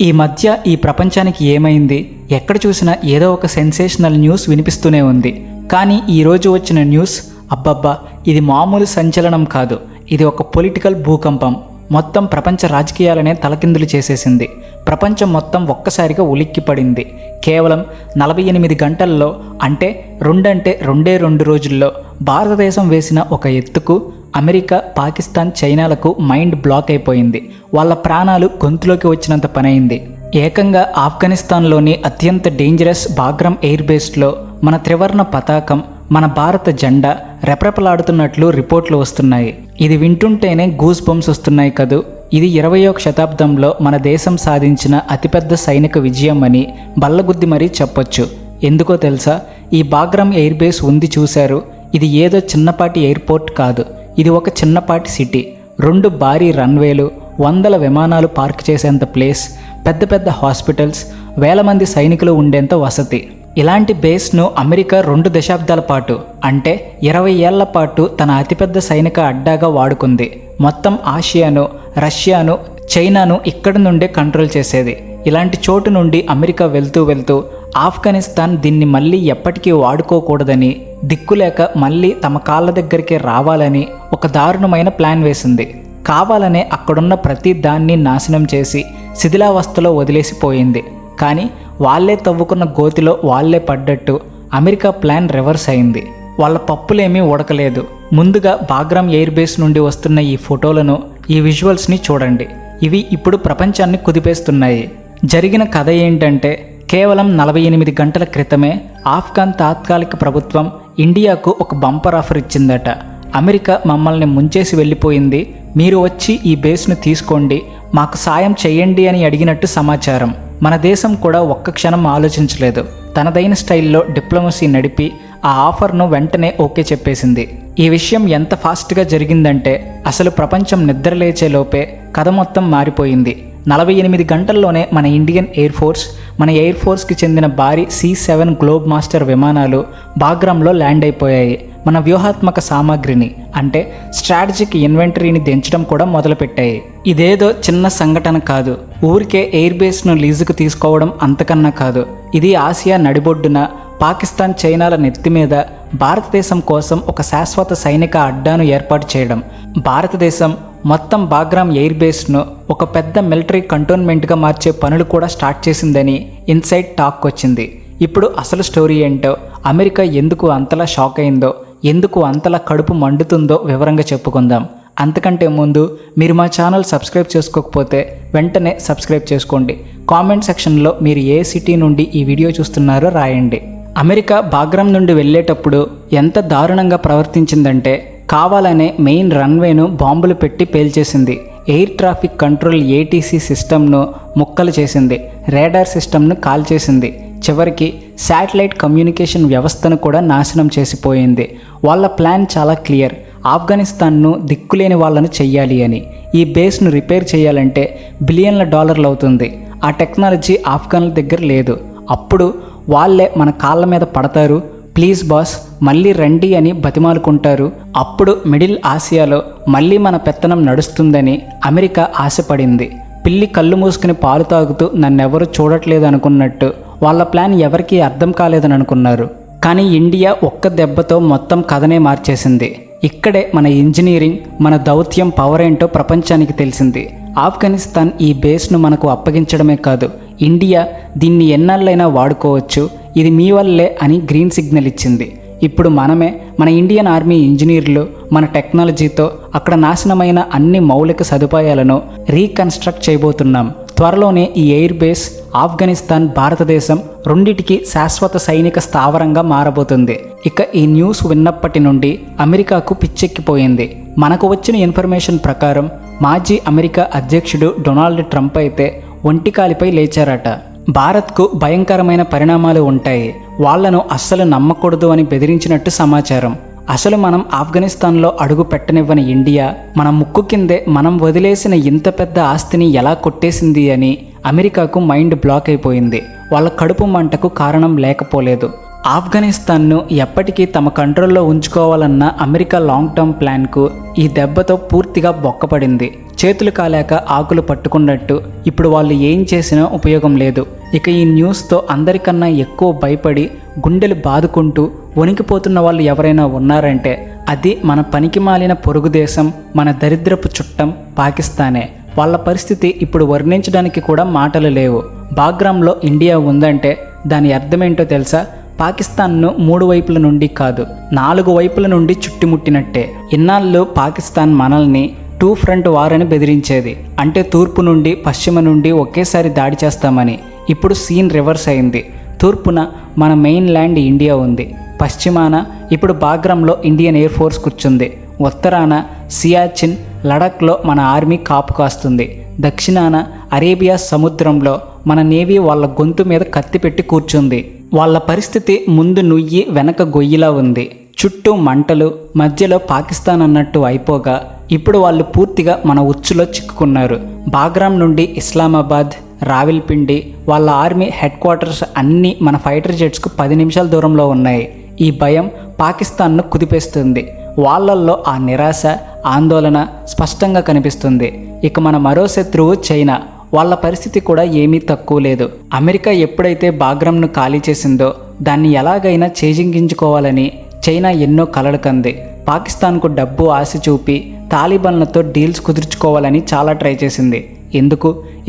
ఈ మధ్య ఈ ప్రపంచానికి ఏమైంది? ఎక్కడ చూసినా ఏదో ఒక సెన్సేషనల్ న్యూస్ వినిపిస్తూనే ఉంది. కానీ ఈరోజు వచ్చిన న్యూస్ అబ్బబ్బా, ఇది మామూలు సంచలనం కాదు. ఇది ఒక పొలిటికల్ భూకంపం. మొత్తం ప్రపంచ రాజకీయాలనే తలకిందులు చేసేసింది. ప్రపంచం మొత్తం ఒక్కసారిగా ఉలిక్కిపడింది. కేవలం 48 గంటల్లో, అంటే రెండే 2 రోజుల్లో భారతదేశం వేసిన ఒక ఎత్తుకు అమెరికా, పాకిస్తాన్, చైనాలకు మైండ్ బ్లాక్ అయిపోయింది. వాళ్ళ ప్రాణాలు గొంతులోకి వచ్చినంత పనైంది. ఏకంగా ఆఫ్ఘనిస్తాన్లోని అత్యంత డేంజరస్ బాగ్రామ్ ఎయిర్ బేస్లో మన త్రివర్ణ పతాకం, మన భారత జెండా రెపరెపలాడుతున్నట్లు రిపోర్ట్లు వస్తున్నాయి. ఇది వింటుంటేనే గూస్ బంప్స్ వస్తున్నాయి కదూ. ఇది 21వ శతాబ్దంలో మన దేశం సాధించిన అతిపెద్ద సైనిక విజయం అని బల్లగుద్ది మరీ చెప్పొచ్చు. ఎందుకో తెలుసా? ఈ బాగ్రామ్ ఎయిర్ బేస్ ఉంది చూశారు, ఇది ఏదో చిన్నపాటి ఎయిర్పోర్ట్ కాదు. ఇది ఒక చిన్నపాటి సిటీ. 2 భారీ రన్వేలు, 100 విమానాలు పార్క్ చేసేంత ప్లేస్, పెద్ద పెద్ద హాస్పిటల్స్, వేల మంది సైనికులు ఉండేంత వసతి. ఇలాంటి బేస్ను అమెరికా 2 దశాబ్దాల పాటు, అంటే 20 ఏళ్ల పాటు తన అతిపెద్ద సైనిక అడ్డాగా వాడుకుంది. మొత్తం ఆసియాను, రష్యాను, చైనాను ఇక్కడి నుండే కంట్రోల్ చేసేది. ఇలాంటి చోటు నుండి అమెరికా వెళ్తూ ఆఫ్ఘనిస్తాన్ దీన్ని మళ్ళీ ఎప్పటికీ వాడుకోకూడదని, దిక్కులేక మళ్ళీ తమ కాళ్ళ దగ్గరికి రావాలని ఒక దారుణమైన ప్లాన్ వేసింది. కావాలనే అక్కడున్న ప్రతి దాన్ని నాశనం చేసి శిథిలావస్థలో వదిలేసిపోయింది. కానీ వాళ్లే తవ్వుకున్న గోతిలో వాళ్లే పడ్డట్టు అమెరికా ప్లాన్ రివర్స్ అయింది. వాళ్ళ పప్పులేమీ ఉడకలేదు. ముందుగా బాగ్రామ్ ఎయిర్ బేస్ నుండి వస్తున్న ఈ ఫోటోలను, ఈ విజువల్స్ని చూడండి. ఇవి ఇప్పుడు ప్రపంచాన్ని కుదిపేస్తున్నాయి. జరిగిన కథ ఏంటంటే, కేవలం 48 గంటల క్రితమే ఆఫ్ఘన్ తాత్కాలిక ప్రభుత్వం ఇండియాకు ఒక బంపర్ ఆఫర్ ఇచ్చిందట. అమెరికా మమ్మల్ని ముంచేసి వెళ్ళిపోయింది, మీరు వచ్చి ఈ బేస్ను తీసుకోండి, మాకు సాయం చేయండి అని అడిగినట్టు సమాచారం. మన దేశం కూడా ఒక్క క్షణం ఆలోచించలేదు. తనదైన స్టైల్లో డిప్లొమసీ నడిపి ఆ ఆఫర్ను వెంటనే ఓకే చెప్పేసింది. ఈ విషయం ఎంత ఫాస్ట్గా జరిగిందంటే అసలు ప్రపంచం నిద్రలేచేలోపే కథ మొత్తం మారిపోయింది. 48 గంటల్లోనే మన ఇండియన్ ఎయిర్ ఫోర్స్, మన ఎయిర్ ఫోర్స్కి చెందిన భారీ C-7 గ్లోబ్ మాస్టర్ విమానాలు బాగ్రామ్లో ల్యాండ్ అయిపోయాయి. మన వ్యూహాత్మక సామాగ్రిని, అంటే స్ట్రాటజిక్ ఇన్వెంటరీని దించడం కూడా మొదలుపెట్టాయి. ఇదేదో చిన్న సంఘటన కాదు. ఊరికే ఎయిర్ బేస్ను లీజుకు తీసుకోవడం అంతకన్నా కాదు. ఇది ఆసియా నడిబొడ్డున పాకిస్తాన్, చైనాల నెత్తి మీద భారతదేశం కోసం ఒక శాశ్వత సైనిక అడ్డాను ఏర్పాటు చేయడం. భారతదేశం మొత్తం బాగ్రామ్ ఎయిర్ బేస్ను ఒక పెద్ద మిలిటరీ కంటోన్మెంట్గా మార్చే పనులు కూడా స్టార్ట్ చేసిందని ఇన్సైడ్ టాక్ వచ్చింది. ఇప్పుడు అసలు స్టోరీ ఏంటో, అమెరికా ఎందుకు అంతలా షాక్ అయిందో, ఎందుకు అంతలా కడుపు మండుతుందో వివరంగా చెప్పుకుందాం. అంతకంటే ముందు మీరు మా ఛానల్ సబ్స్క్రైబ్ చేసుకోకపోతే వెంటనే సబ్స్క్రైబ్ చేసుకోండి. కామెంట్ సెక్షన్లో మీరు ఏ సిటీ నుండి ఈ వీడియో చూస్తున్నారో రాయండి. అమెరికా బాగ్రామ్ నుండి వెళ్ళేటప్పుడు ఎంత దారుణంగా ప్రవర్తించిందంటే, కావాలనే మెయిన్ రన్వేను బాంబులు పెట్టి పేల్చేసింది. ఎయిర్ ట్రాఫిక్ కంట్రోల్ ATC సిస్టమ్ను ముక్కలు చేసింది. రేడార్ సిస్టమ్ను కాల్చేసింది. చివరికి శాటిలైట్ కమ్యూనికేషన్ వ్యవస్థను కూడా నాశనం చేసిపోయింది. వాళ్ళ ప్లాన్ చాలా క్లియర్. ఆఫ్ఘనిస్తాన్ను దిక్కులేని వాళ్ళను చెయ్యాలి అని. ఈ బేస్ను రిపేర్ చేయాలంటే బిలియన్ల డాలర్లు అవుతుంది. ఆ టెక్నాలజీ ఆఫ్ఘన్ల దగ్గర లేదు. అప్పుడు వాళ్ళే మన కాళ్ళ మీద పడతారు, ప్లీజ్ బాస్ మళ్ళీ రండి అని బతిమాలుకుంటారు. అప్పుడు మిడిల్ ఆసియాలో మళ్ళీ మన పెత్తనం నడుస్తుందని అమెరికా ఆశపడింది. పిల్లి కళ్ళు మూసుకుని పాలు తాగుతూ నన్నెవరూ చూడట్లేదు అనుకున్నట్టు వాళ్ళ ప్లాన్ ఎవరికీ అర్థం కాలేదని అనుకున్నారు. కానీ ఇండియా ఒక్క దెబ్బతో మొత్తం కథనే మార్చేసింది. ఇక్కడే మన ఇంజనీరింగ్, మన దౌత్యం పవర్ ఏంటో ప్రపంచానికి తెలిసింది. ఆఫ్ఘనిస్తాన్ ఈ బేస్ను మనకు అప్పగించడమే కాదు, ఇండియా దీన్ని ఎన్నాళ్ళైనా వాడుకోవచ్చు, ఇది మీ వల్లే అని గ్రీన్ సిగ్నల్ ఇచ్చింది. ఇప్పుడు మనమే మన ఇండియన్ ఆర్మీ ఇంజనీర్లు మన టెక్నాలజీతో అక్కడ నాశనమైన అన్ని మౌలిక సదుపాయాలను రీకన్స్ట్రక్ట్ చేయబోతున్నాం. త్వరలోనే ఈ ఎయిర్ బేస్ ఆఫ్ఘనిస్తాన్, భారతదేశం రెండిటికి శాశ్వత సైనిక స్థావరంగా మారబోతుంది. ఇక ఈ న్యూస్ విన్నప్పటి నుండి అమెరికాకు పిచ్చెక్కిపోయింది. మనకు వచ్చిన ఇన్ఫర్మేషన్ ప్రకారం మాజీ అమెరికా అధ్యక్షుడు డొనాల్డ్ ట్రంప్ అయితే ఒంటికాలిపై లేచారట. భారత్కు భయంకరమైన పరిణామాలు ఉంటాయి, వాళ్లను అస్సలు నమ్మకూడదు అని బెదిరించినట్టు సమాచారం. అసలు మనం ఆఫ్ఘనిస్తాన్లో అడుగు పెట్టనివ్వని ఇండియా మన ముక్కు కిందే మనం వదిలేసిన ఇంత పెద్ద ఆస్తిని ఎలా కొట్టేసింది అని అమెరికాకు మైండ్ బ్లాక్ అయిపోయింది. వాళ్ళ కడుపు మంటకు కారణం లేకపోలేదు. ఆఫ్ఘనిస్తాన్ను ఎప్పటికీ తమ కంట్రోల్లో ఉంచుకోవాలన్న అమెరికా లాంగ్ టర్మ్ ప్లాన్కు ఈ దెబ్బతో పూర్తిగా బొక్కపడింది. చేతులు కాలేక ఆకులు పట్టుకున్నట్టు ఇప్పుడు వాళ్ళు ఏం చేసినా ఉపయోగం లేదు. ఇక ఈ న్యూస్తో అందరికన్నా ఎక్కువ భయపడి గుండెలు బాదుకుంటూ వణికిపోతున్న వాళ్ళు ఎవరైనా ఉన్నారంటే అది మన పనికిమాలిన పొరుగు దేశం, మన దరిద్రపు చుట్టం పాకిస్తానే. వాళ్ళ పరిస్థితి ఇప్పుడు వర్ణించడానికి కూడా మాటలు లేవు. బాగ్రామ్లో ఇండియా ఉందంటే దాని అర్థమేంటో తెలుసా? పాకిస్తాన్ను 3 వైపుల నుండి కాదు 4 వైపుల నుండి చుట్టుముట్టినట్టే. ఇన్నాళ్ళు పాకిస్తాన్ మనల్ని 2 ఫ్రంట్ వార్ అని బెదిరించేది. అంటే తూర్పు నుండి పశ్చిమ నుండి ఒకేసారి దాడి చేస్తామని. ఇప్పుడు సీన్ రివర్స్ అయింది. తూర్పున మన మెయిన్ ల్యాండ్ ఇండియా ఉంది. పశ్చిమాన ఇప్పుడు బాగ్రామ్లో ఇండియన్ ఎయిర్ ఫోర్స్ కూర్చుంది. ఉత్తరాన సియాచిన్, లడాఖ్లో మన ఆర్మీ కాపు కాస్తుంది. దక్షిణాన అరేబియా సముద్రంలో మన నేవీ వాళ్ళ గొంతు మీద కత్తి పెట్టి కూర్చుంది. వాళ్ళ పరిస్థితి ముందు నుయ్యి వెనక గొయ్యిలా ఉంది. చుట్టూ మంటలు, మధ్యలో పాకిస్తాన్ అన్నట్టు అయిపోగా ఇప్పుడు వాళ్ళు పూర్తిగా మన ఉచ్చులో చిక్కుకున్నారు. బాగ్రామ్ నుండి ఇస్లామాబాద్, రావిల్పిండి వాళ్ళ ఆర్మీ హెడ్ క్వార్టర్స్ అన్నీ మన ఫైటర్ జెట్స్కు 10 నిమిషాల దూరంలో ఉన్నాయి. ఈ భయం పాకిస్తాన్ను కుదిపేస్తుంది. వాళ్ళల్లో ఆ నిరాశ, ఆందోళన స్పష్టంగా కనిపిస్తుంది. ఇక మన మరో శత్రువు చైనా. వాళ్ళ పరిస్థితి కూడా ఏమీ తక్కువ లేదు. అమెరికా ఎప్పుడైతే బాగ్రామ్ను ఖాళీ చేసిందో దాన్ని ఎలాగైనా చేజింగించుకోవాలని చైనా ఎన్నో కలలు కంది. పాకిస్తాన్కు డబ్బు ఆశ చూపి తాలిబాన్లతో డీల్స్ కుదుర్చుకోవాలని చాలా ట్రై చేసింది.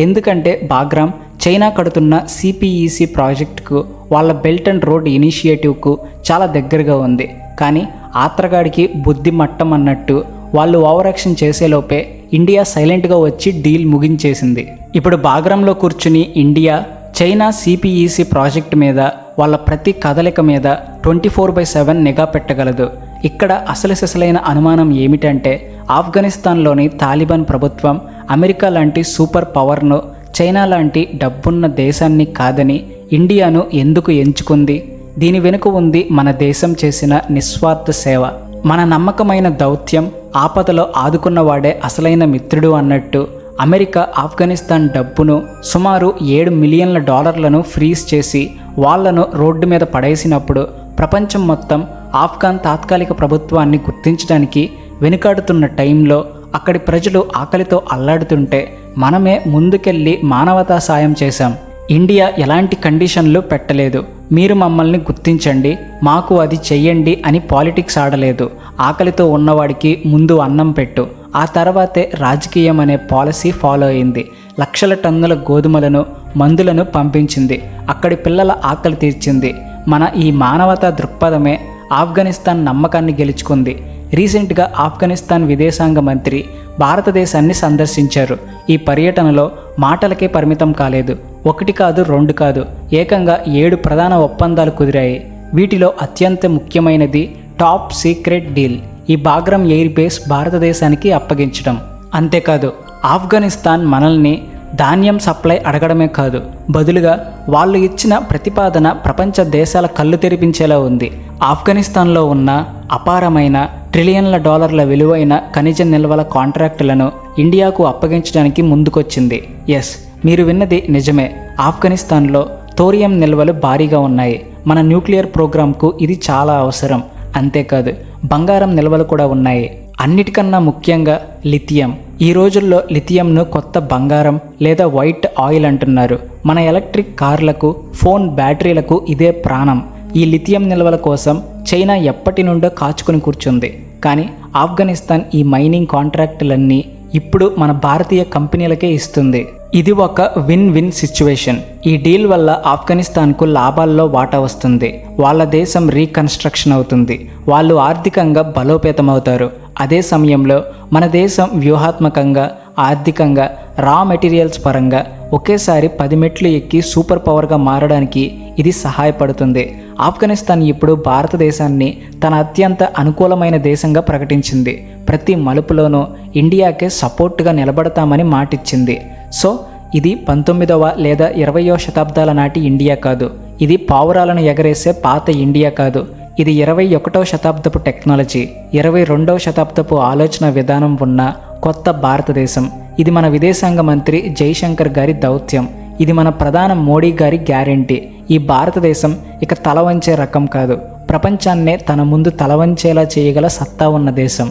ఎందుకంటే బాగ్రామ్ చైనా కడుతున్న సిపిఈసి ప్రాజెక్టుకు, వాళ్ళ బెల్ట్ అండ్ రోడ్ ఇనిషియేటివ్కు చాలా దగ్గరగా ఉంది. కానీ ఆత్రగాడికి బుద్ధి మట్టం అన్నట్టు వాళ్ళు ఓవర్ యాక్షన్ చేసేలోపే ఇండియా సైలెంట్గా వచ్చి డీల్ ముగించేసింది. ఇప్పుడు బాగ్రామ్లో కూర్చుని ఇండియా చైనా సిపిఈసి ప్రాజెక్టు మీద, వాళ్ళ ప్రతి కదలిక మీద 24/7 నిఘా పెట్టగలదు. ఇక్కడ అసలైన అనుమానం ఏమిటంటే ఆఫ్ఘనిస్తాన్లోని తాలిబాన్ ప్రభుత్వం అమెరికా లాంటి సూపర్ పవర్ను, చైనా లాంటి డబ్బున్న దేశాన్ని కాదని ఇండియాను ఎందుకు ఎంచుకుంది? దీని వెనుక ఉంది మన దేశం చేసిన నిస్వార్థ సేవ, మన నమ్మకమైన దౌత్యం. ఆపదలో ఆదుకున్నవాడే అసలైన మిత్రుడు అన్నట్టు అమెరికా ఆఫ్ఘనిస్తాన్ డబ్బును సుమారు $7 మిలియన్ల ఫ్రీజ్ చేసి వాళ్లను రోడ్డు మీద పడేసినప్పుడు ప్రపంచం మొత్తం ఆఫ్ఘాన్ తాత్కాలిక ప్రభుత్వాన్ని గుర్తించడానికి వెనుకాడుతున్న టైంలో అక్కడి ప్రజలు ఆకలితో అల్లాడుతుంటే మనమే ముందుకెళ్ళి మానవతా సాయం చేశాం. ఇండియా ఎలాంటి కండిషన్లు పెట్టలేదు. మీరు మమ్మల్ని గుర్తించండి, మాకు అది చెయ్యండి అని పాలిటిక్స్ ఆడలేదు. ఆకలితో ఉన్నవాడికి ముందు అన్నం పెట్టు, ఆ తర్వాతే రాజకీయం అనే పాలసీ ఫాలో అయింది. లక్షల టన్నుల గోధుమలను, మందులను పంపించింది. అక్కడి పిల్లల ఆకలి తీర్చింది. మన ఈ మానవతా దృక్పథమే ఆఫ్ఘనిస్తాన్ నమ్మకాన్ని గెలుచుకుంది. రీసెంట్గా ఆఫ్ఘనిస్తాన్ విదేశాంగ మంత్రి భారతదేశాన్ని సందర్శించారు. ఈ పర్యటనలో మాటలకే పరిమితం కాలేదు. 1 కాదు 2 కాదు, ఏకంగా 7 ప్రధాన ఒప్పందాలు కుదిరాయి. వీటిలో అత్యంత ముఖ్యమైనది టాప్ సీక్రెట్ డీల్, ఈ బాగ్రామ్ ఎయిర్ బేస్ భారతదేశానికి అప్పగించడం. అంతేకాదు ఆఫ్ఘనిస్తాన్ మనల్ని ధాన్యం సప్లై అడగడమే కాదు, బదులుగా వాళ్ళు ఇచ్చిన ప్రతిపాదన ప్రపంచ దేశాల కళ్ళు తెరిపించేలా ఉంది. ఆఫ్ఘనిస్తాన్లో ఉన్న అపారమైన ట్రిలియన్ల డాలర్ల విలువైన ఖనిజ నిల్వల కాంట్రాక్టులను ఇండియాకు అప్పగించడానికి ముందుకొచ్చింది. ఎస్, మీరు విన్నది నిజమే. ఆఫ్ఘనిస్తాన్లో థోరియం నిల్వలు భారీగా ఉన్నాయి. మన న్యూక్లియర్ ప్రోగ్రాంకు ఇది చాలా అవసరం. అంతేకాదు బంగారం నిల్వలు కూడా ఉన్నాయి. అన్నిటికన్నా ముఖ్యంగా లిథియం. ఈ రోజుల్లో లిథియంను కొత్త బంగారం లేదా వైట్ ఆయిల్ అంటున్నారు. మన ఎలక్ట్రిక్ కార్లకు, ఫోన్ బ్యాటరీలకు ఇదే ప్రాణం. ఈ లిథియం నిల్వల కోసం చైనా ఎప్పటి నుండో కాచుకుని కూర్చుంది. కానీ ఆఫ్ఘనిస్తాన్ ఈ మైనింగ్ కాంట్రాక్టులన్నీ ఇప్పుడు మన భారతీయ కంపెనీలకే ఇస్తుంది. ఇది ఒక విన్ విన్ సిచ్యువేషన్. ఈ డీల్ వల్ల ఆఫ్ఘనిస్తాన్కు లాభాల్లో వాటా వస్తుంది. వాళ్ళ దేశం రీకన్స్ట్రక్షన్ అవుతుంది. వాళ్ళు ఆర్థికంగా బలోపేతమవుతారు. అదే సమయంలో మన దేశం వ్యూహాత్మకంగా, ఆర్థికంగా, రా మెటీరియల్స్ పరంగా ఒకేసారి 10 మెట్లు ఎక్కి సూపర్ పవర్గా మారడానికి ఇది సహాయపడుతుంది. ఆఫ్ఘనిస్తాన్ ఇప్పుడు భారతదేశాన్ని తన అత్యంత అనుకూలమైన దేశంగా ప్రకటించింది. ప్రతి మలుపులోనూ ఇండియాకే సపోర్టుగా నిలబడతామని మాటిచ్చింది. సో ఇది 19వ లేదా 20వ శతాబ్దాల నాటి ఇండియా కాదు. ఇది పావురాలను ఎగరేసే పాత ఇండియా కాదు. ఇది 21వ శతాబ్దపు టెక్నాలజీ, 22వ శతాబ్దపు ఆలోచన విధానం ఉన్న కొత్త భారతదేశం. ఇది మన విదేశాంగ మంత్రి జైశంకర్ గారి దౌత్యం. ఇది మన ప్రధాని మోడీ గారి గ్యారెంటీ. ఈ భారతదేశం ఇక తలవంచే రకం కాదు, ప్రపంచాన్నే తన ముందు తలవంచేలా చేయగల సత్తా ఉన్న దేశం.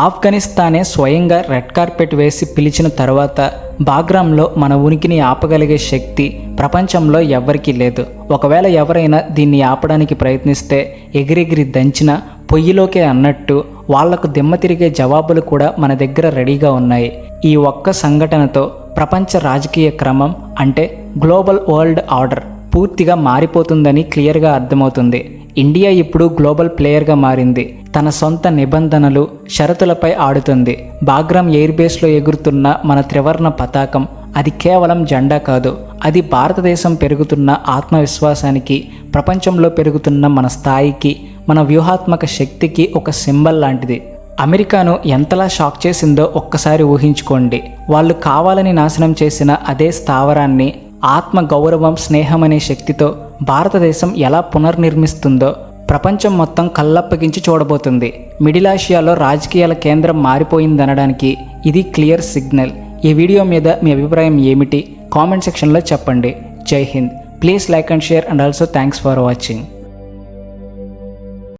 ఆఫ్ఘనిస్తానే స్వయంగా రెడ్ కార్పెట్ వేసి పిలిచిన తర్వాత బాగ్రామ్లో మన ఉనికిని ఆపగలిగే శక్తి ప్రపంచంలో ఎవ్వరికీ లేదు. ఒకవేళ ఎవరైనా దీన్ని ఆపడానికి ప్రయత్నిస్తే ఎగిరెగిరి దంచిన పొయ్యిలోకే అన్నట్టు వాళ్లకు దిమ్మ తిరిగే జవాబులు కూడా మన దగ్గర రెడీగా ఉన్నాయి. ఈ ఒక్క సంఘటనతో ప్రపంచ రాజకీయ క్రమం అంటే గ్లోబల్ వరల్డ్ ఆర్డర్ పూర్తిగా మారిపోతుందని క్లియర్గా అర్థమవుతుంది. ఇండియా ఇప్పుడు గ్లోబల్ ప్లేయర్గా మారింది. తన సొంత నిబంధనలు షరతులపై ఆడుతుంది. బాగ్రామ్ ఎయిర్ బేస్లో ఎగురుతున్న మన త్రివర్ణ పతాకం అది కేవలం జెండా కాదు, అది భారతదేశం పెరుగుతున్న ఆత్మవిశ్వాసానికి, ప్రపంచంలో పెరుగుతున్న మన స్థాయికి, మన వ్యూహాత్మక శక్తికి ఒక సింబల్ లాంటిది. అమెరికాను ఎంతలా షాక్ చేసిందో ఒక్కసారి ఊహించుకోండి. వాళ్ళు కావాలని నాశనం చేసిన అదే స్థావరాన్ని ఆత్మ గౌరవం, స్నేహం అనే శక్తితో భారతదేశం ఎలా పునర్నిర్మిస్తుందో ప్రపంచం మొత్తం కళ్ళప్పగించి చూడబోతుంది. మిడిల్ ఆసియాలో రాజకీయాల కేంద్రం మారిపోయిందనడానికి ఇది క్లియర్ సిగ్నల్. ఈ వీడియో మీద మీ అభిప్రాయం ఏమిటి? కామెంట్ సెక్షన్లో చెప్పండి. జై Hind. Please like and share and also thanks for watching.